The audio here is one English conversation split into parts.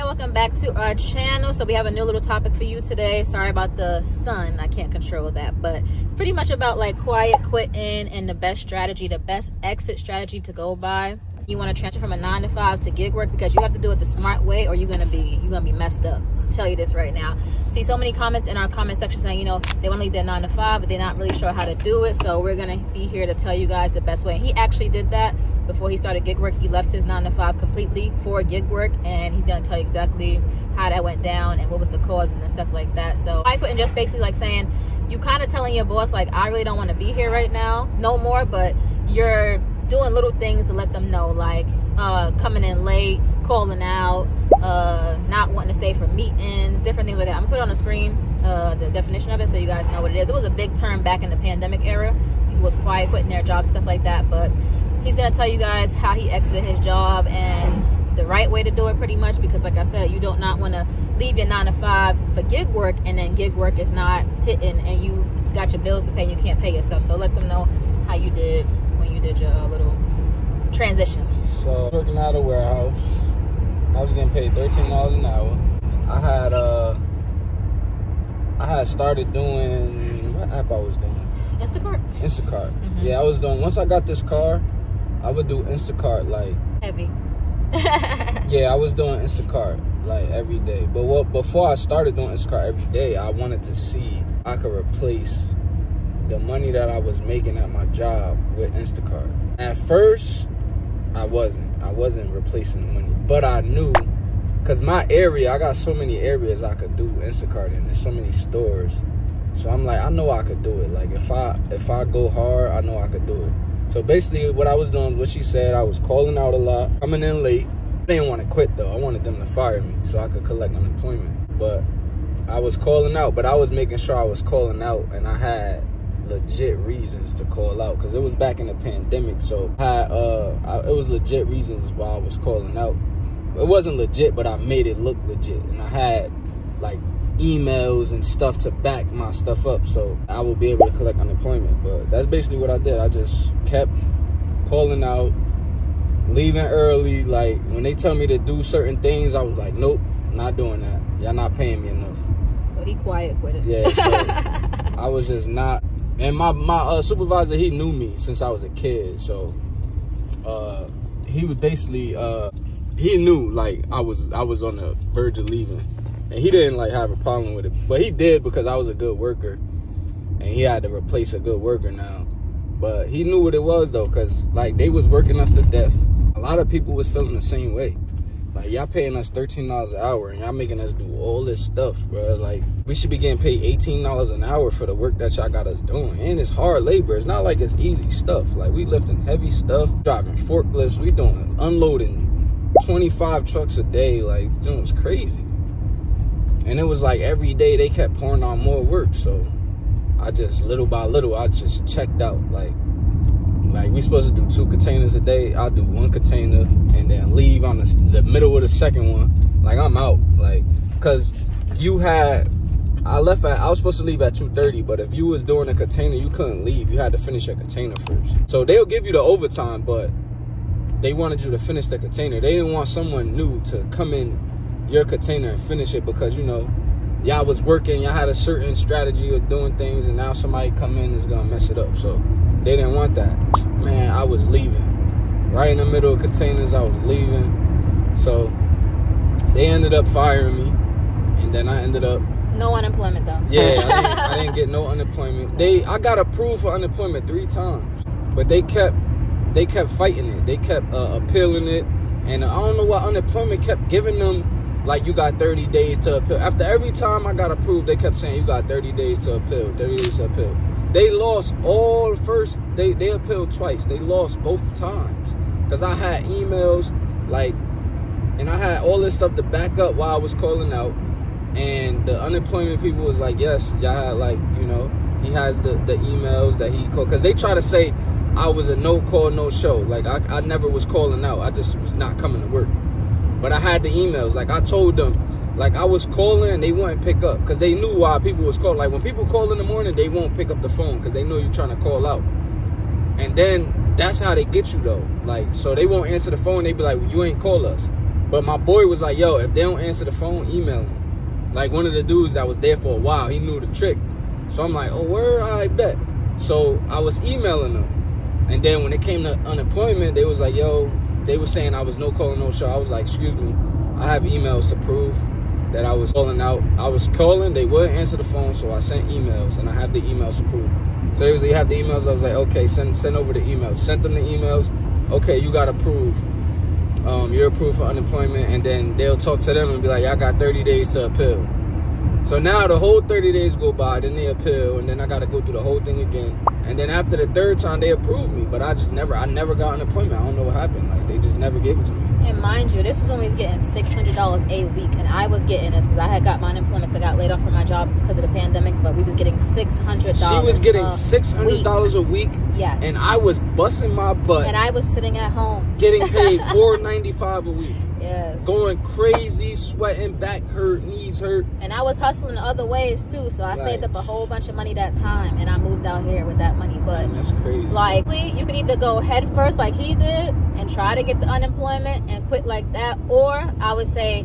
welcome back to our channel. So we have a new little topic for you today. Sorry about the sun, I can't control that, but it's pretty much about like quiet quitting and the best strategy, the best exit strategy to go by. You want to transfer from a 9 to 5 to gig work, because you have to do it the smart way or you're gonna be messed up. I'll tell you this right now. See so many comments in our comment section saying, you know, they want to leave their 9 to 5, but they're not really sure how to do it. So we're gonna be here to tell you guys the best way. And he actually did that before he started gig work. He left his 9 to 5 completely for gig work, and he's gonna tell you exactly how that went down and what was the causes and stuff like that. So I quit, and just basically like saying, you kind of telling your boss like, I really don't want to be here right now no more, but you're doing little things to let them know, like coming in late, calling out, not wanting to stay for meetings, different things like that. I'm gonna put it on the screen, the definition of it, so you guys know what it is. It was a big term back in the pandemic era. People was quiet quitting their jobs, stuff like that, but he's gonna tell you guys how he exited his job and the right way to do it, pretty much, because like I said, you don't not want to leave your 9 to 5 for gig work, and then gig work is not hitting and you got your bills to pay and you can't pay your stuff. So let them know how you did when you did your little transition. So working out of a warehouse, I was getting paid $13 an hour. I had started doing, what app I was doing? Instacart. Yeah, I was doing, once I got this car, I would do Instacart like heavy. Yeah, I was doing Instacart like every day. But before I started doing Instacart every day, I wanted to see if I could replace the money that I was making at my job with Instacart. At first, I wasn't replacing the money, but I knew, because my area, I got so many areas I could do Instacart in. There's so many stores. So I'm like, I know I could do it. Like if I go hard, I know I could do it. So basically what I was doing, what she said, I was calling out a lot, coming in late. I didn't want to quit though. I wanted them to fire me so I could collect unemployment. But I was calling out, but I was making sure I was calling out and I had legit reasons to call out, because it was back in the pandemic. So it was legit reasons why I was calling out. It wasn't legit, but I made it look legit. And I had like emails and stuff to back my stuff up so I will be able to collect unemployment. But that's basically what I did. I just kept calling out, leaving early. Like when they tell me to do certain things, I was like, nope, not doing that. Y'all not paying me enough. So he quiet quit it. Yeah, so I was just not. And my supervisor, he knew me since I was a kid. So he would basically he knew like I was on the verge of leaving. And he didn't like have a problem with it, but he did because I was a good worker, and he had to replace a good worker now. But he knew what it was though, because like they was working us to death. A lot of people was feeling the same way. Like y'all paying us $13 an hour, and y'all making us do all this stuff, bro. Like we should be getting paid $18 an hour for the work that y'all got us doing, and it's hard labor. It's not like it's easy stuff. Like we lifting heavy stuff, driving forklifts, we doing unloading 25 trucks a day. Like it was crazy. And it was like every day they kept pouring on more work. So I just, little by little, I just checked out. Like we supposed to do 2 containers a day. I'll do 1 container and then leave on the middle of the second one. Like I'm out. Like, cause I was supposed to leave at 2:30, but if you was doing a container, you couldn't leave. You had to finish your container first. So they'll give you the overtime, but they wanted you to finish the container. They didn't want someone new to come in your container and finish it, because you know y'all was working, y'all had a certain strategy of doing things, and now somebody come in is gonna mess it up. So they didn't want that. Man, I was leaving right in the middle of containers. I was leaving, so they ended up firing me, and then I ended up no unemployment though. Yeah, I didn't get no unemployment. I got approved for unemployment 3 times, but they kept fighting it. They kept appealing it, and I don't know why unemployment kept giving them like you got 30 days to appeal. After every time I got approved, they kept saying you got 30 days to appeal, 30 days to appeal. They lost all first, they appealed twice. They lost both times. Because I had emails, like, and I had all this stuff to back up while I was calling out. And the unemployment people was like, yes, y'all had like, you know, he has the emails that he called. Because they try to say I was a no call, no show. Like I never was calling out. I just was not coming to work. But I had the emails. Like I told them, like I was calling and they wouldn't pick up, because they knew why people was calling. Like when people call in the morning, they won't pick up the phone because they know you're trying to call out. And then that's how they get you though. Like, so they won't answer the phone. They be like, well, you ain't call us. But my boy was like, yo, if they don't answer the phone, email them. Like, one of the dudes that was there for a while, he knew the trick. So I'm like, oh, word, I bet. So I was emailing them. And then when it came to unemployment, they was like, yo, they were saying I was no call, no show. I was like, excuse me, I have emails to prove that I was calling out. I was calling, they wouldn't answer the phone, so I sent emails, and I have the emails to prove. So they was like, you have the emails? I was like, okay, send over the emails. Sent them the emails. Okay, you got approved. You're approved for unemployment, and then they'll talk to them and be like, y'all got 30 days to appeal. So now the whole 30 days go by, then they appeal, and then I got to go through the whole thing again. And then after the third time, they approved me, but I never got unemployment. I don't know what happened. Like, they just never gave it to me. And mind you, this was when we was getting $600 a week, and I was getting this because I had got my unemployment because I got laid off from my job because of the pandemic, but we was getting $600. She was getting $600 a week. Yes. And I was busting my butt. And I was sitting at home. Getting paid $4.95 a week. Yes. Going crazy, sweating, back hurt, knees hurt. And I was hustling other ways too, so I saved up a whole bunch of money that time, and I moved out here with that money. But that's crazy. Like, you can either go head first like he did and try to get the unemployment and quit like that, or I would say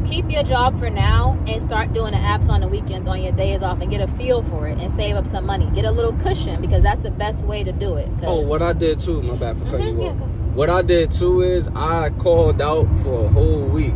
keep your job for now and start doing the apps on the weekends on your days off and get a feel for it and save up some money. Get a little cushion, because that's the best way to do it. Oh, what I did too, my bad for cutting you off. What I did too is I called out for a whole week.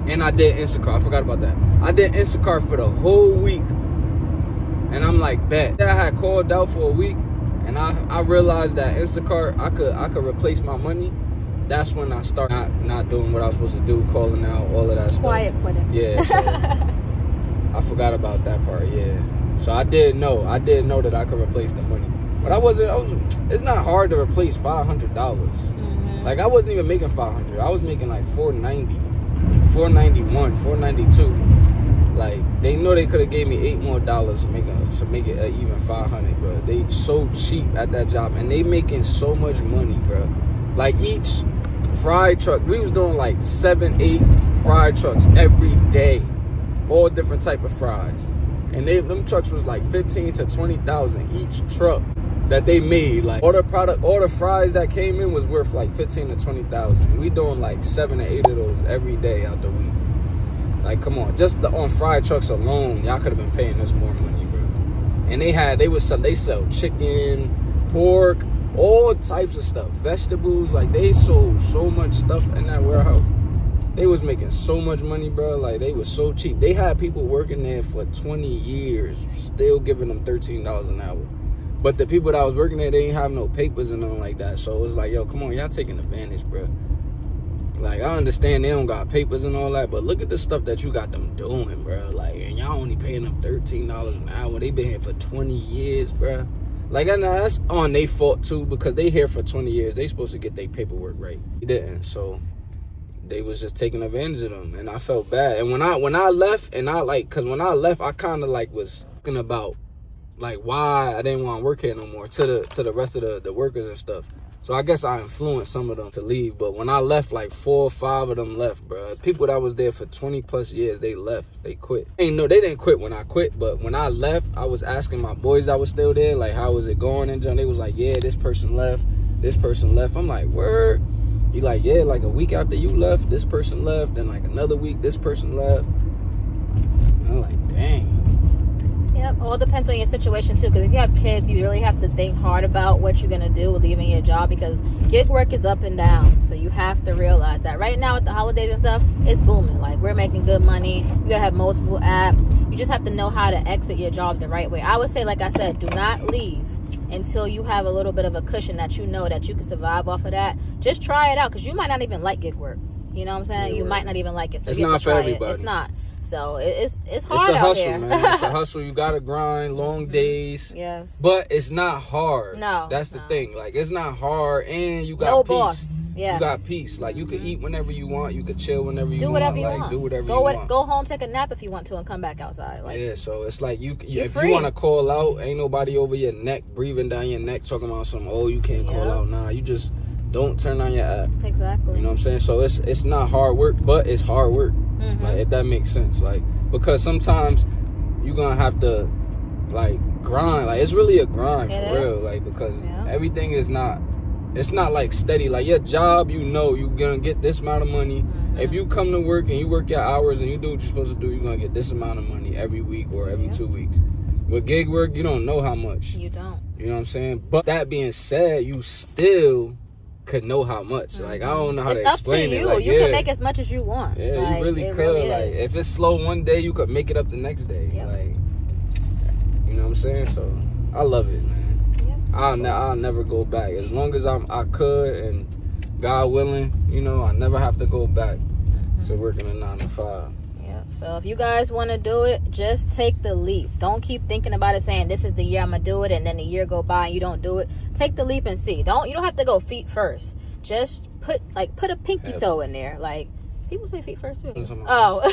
And I did Instacart. I forgot about that. I did Instacart for the whole week. And I'm like, bet. I had called out for a week, and I realized that Instacart, I could replace my money. That's when I started not doing what I was supposed to do, calling out, all of that stuff. Quiet quitting. Yeah. So I forgot about that part, yeah. So I did know that I could replace the money. But it's not hard to replace $500. Like, I wasn't even making $500. I was making like $490, $491, $492. Like, they know they could have gave me $8 more to make it even $500, bro. They so cheap at that job, and they making so much money, bro. Like, each fried truck, we was doing like 7-8 fried trucks every day, all different type of fries, and them trucks was like 15 to 20,000 each truck that they made. Like, all the fries that came in was worth like 15 to 20,000. We doing like 7 to 8 of those every day out the week. Like, come on, just on fried trucks alone, y'all could have been paying us more money, bro. And they sell chicken, pork, all types of stuff, vegetables. Like, they sold so much stuff in that warehouse. They was making so much money, bro. Like, they was so cheap. They had people working there for 20 years, still giving them $13 an hour. But the people that was working there, they didn't have no papers and nothing like that. So it was like, yo, come on, y'all taking advantage, bro. Like, I understand they don't got papers and all that, but look at the stuff that you got them doing, bro. Like, and y'all only paying them $13 an hour. They been here for 20 years, bro. Like, I know that's on their fault too, because they here for 20 years. They supposed to get their paperwork right. They didn't, so they was just taking advantage of them, and I felt bad. And when I left, and cause when I left, I kind of like was thinking about like why I didn't want to work here no more to the rest of the workers and stuff. So I guess I influenced some of them to leave. But when I left, like 4 or 5 of them left, bro. People that was there for 20 plus years, they left. They quit. They didn't quit when I quit. But when I left, I was asking my boys that was still there, like, how was it going? And they was like, yeah, this person left. This person left. I'm like, word? He like, yeah, like a week after you left, this person left. And like another week, this person left. And I'm like, dang. Yep, all depends on your situation too, because if you have kids, you really have to think hard about what you're going to do with leaving your job, because gig work is up and down. So you have to realize that right now with the holidays and stuff, it's booming. Like, we're making good money. You gotta have multiple apps. You just have to know how to exit your job the right way. I would say, like I said, do not leave until you have a little bit of a cushion that you know that you can survive off of that. Just try it out, because you might not even like gig work. You know what I'm saying? You might not even like it. So it's you have not to try for everybody. It's not. So it's hard it's a out hustle, here. Man. It's a hustle. You gotta grind, long days. Yes. But it's not hard. No. That's the thing. Like, it's not hard, and you got no peace. Boss. Yes. You got peace. Like, you can eat whenever you want. You can chill whenever you want. Do whatever you want. Do whatever you want. Go home, take a nap if you want to, and come back outside. Like, yeah. So it's like if free. you want to call out, ain't nobody over your neck, breathing down your neck, talking about something. Oh, you can't call out. Nah, you just don't turn on your app. Exactly. You know what I'm saying? So it's not hard work, but it's hard work. Like, if that makes sense. Like, because sometimes you're gonna have to like grind. Like, it's really a grind for real. Like, because everything is not it's not like steady. Like your job, you know you're gonna get this amount of money. If you come to work and you work your hours and you do what you're supposed to do, you're gonna get this amount of money every week or every 2 weeks. With gig work, you don't know how much. You don't. You know what I'm saying? But that being said, you still could know how much. Like, I don't know how to explain it. It's up to you. Like, you can make as much as you want. Yeah, like, you really could. Really like, if it's slow one day, you could make it up the next day. Like, you know what I'm saying? So, I love it, man. I'll never go back. As long as I could, and God willing, you know, I never have to go back to working a 9 to 5. So if you guys want to do it, just take the leap. Don't keep thinking about it, saying this is the year I'm gonna do it, and then the year go by and you don't do it. Take the leap and see. You don't have to go feet first. Just put a pinky toe in there. Like, people say feet first too. Oh,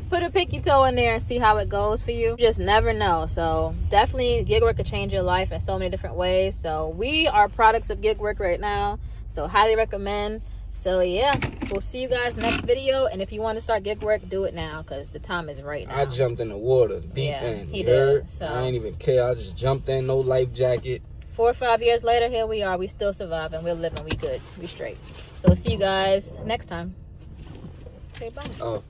put a pinky toe in there and see how it goes for you. You just never know. So definitely, gig work could change your life in so many different ways. So we are products of gig work right now. So highly recommend. So yeah, we'll see you guys next video. And if you want to start gig work, do it now, because the time is right now. I jumped in the water deep end. He did. So I ain't even care. I just jumped in, no life jacket. 4 or 5 years later, here we are. We still surviving. We're living. We good. We straight. So see you guys next time. Say bye. Oh.